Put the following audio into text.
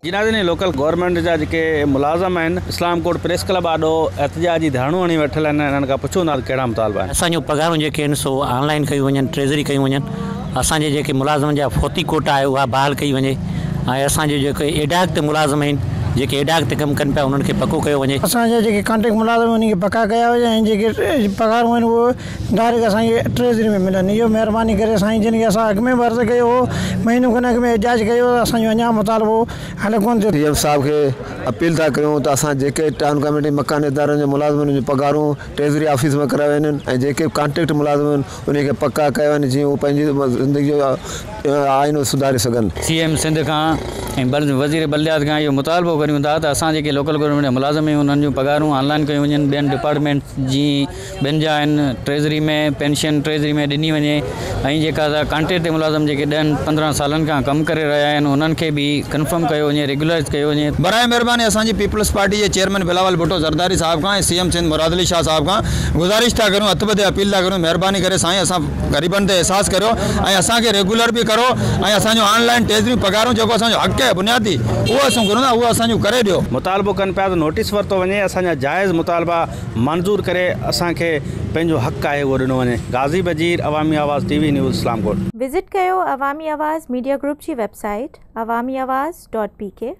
जिनादिनी local government जा जेके मुलाज़म आहिनि इस्लाम कोट प्रेस क्लब आॾो एहतजाजी धारणो हणी वेठल आहिनि। इन्हनि खां पुछूं था कहिड़ा मुतालबा आहिनि। असांजो पगारूं जेके आहिनि सो ऑनलाइन कयूं वञनि, ट्रेज़री कयूं वञनि। असांजे जेके मुलाज़िमनि जा फोती कोटा आहे उहा बहाल कई वञे ऐं असांजे जेके एडाक ते मुलाज़िम आहिनि जेके एडाक ते कमु कनि पिया उन्हनि खे पको कयो वञे। असांजा जेके कॉन्ट्रेक्ट मुलाज़िम उन्हनि खे पका कया वञनि ऐं जेके पगारूं आहिनि उहो डायरेक्ट असांखे ट्रेज़री में मिलनि। इहो महिरबानी करे साईं जिन खे असां अॻु में बि अर्ज़ु कयो हो, महीनो खनि अॻु में एजाज कयो, असांजो अञा मुतालबो हले कोन थियो। सीएम साहब खे अपील था कयूं त असां जेके टाउन कमेटी मकान इदारनि जे मुलाज़िमनि जूं पगारूं ट्रेज़री ऑफिस में कराए वञनि ऐं जेके कॉन्ट्रेक्ट मुलाज़िम आहिनि उन्हनि खे पका कया वञनि जीअं उहे पंहिंजी ज़िंदगी जो आईनो सुधारे सघनि। सीएम सिंध खां ऐं वज़ीर बल्दियात खां इहो मुतालबो करियूं था त असां जेके लोकल गवर्नमेंट जा मुलाज़िम आहियूं उन्हनि जूं पगारूं ऑनलाइन कयूं वञनि। ॿियनि डिपार्टमेंट जी ॿियनि जा आहिनि ट्रेज़री में पेंशन ट्रेज़री में ॾिनी वञे ऐं जेका कॉन्ट्रेक्ट मुलाज़िम जेके 10-15 सालनि खां कमु करे रहिया आहिनि उन्हनि खे बि कंफर्म कयो वञे, रेगुलराइज़ कयो वञे। बराए महिरबानी असांजी पीपल्स पार्टी जे चेयरमैन बिलावल भुट्टो ज़रदारी साहब खां ऐं सीएम सिंध मुराद अली शाह साहब खां गुज़ारिश था करूं, हथ ॿधे अपील था करूं, महिरबानी करे साईं असां ग़रीबनि ते एहसासु करियो ऐं असांखे रेगुलर बि करो ऐं असांजो ऑनलाइन ट्रेज़री पगारूं जेको असांजो हक़ आहे बुनियादी उहो असां घुरूं था उहो असांजो करे ॾियो। मुतालबो कनि पिया त नोटिस वरितो वञे, असांजा जाइज़ मुतालबा मंज़ूर करे असांखे पंहिंजो हक़ आहे उहो ॾिनो वञे। गाज़ी बजीर, अवामी आवाज़ टीवी न्यूज़ इस्लामकोट। विज़िट कयो अवामी आवाज़ मीडिया ग्रुप जी वेबसाइट awamiawaz.pk।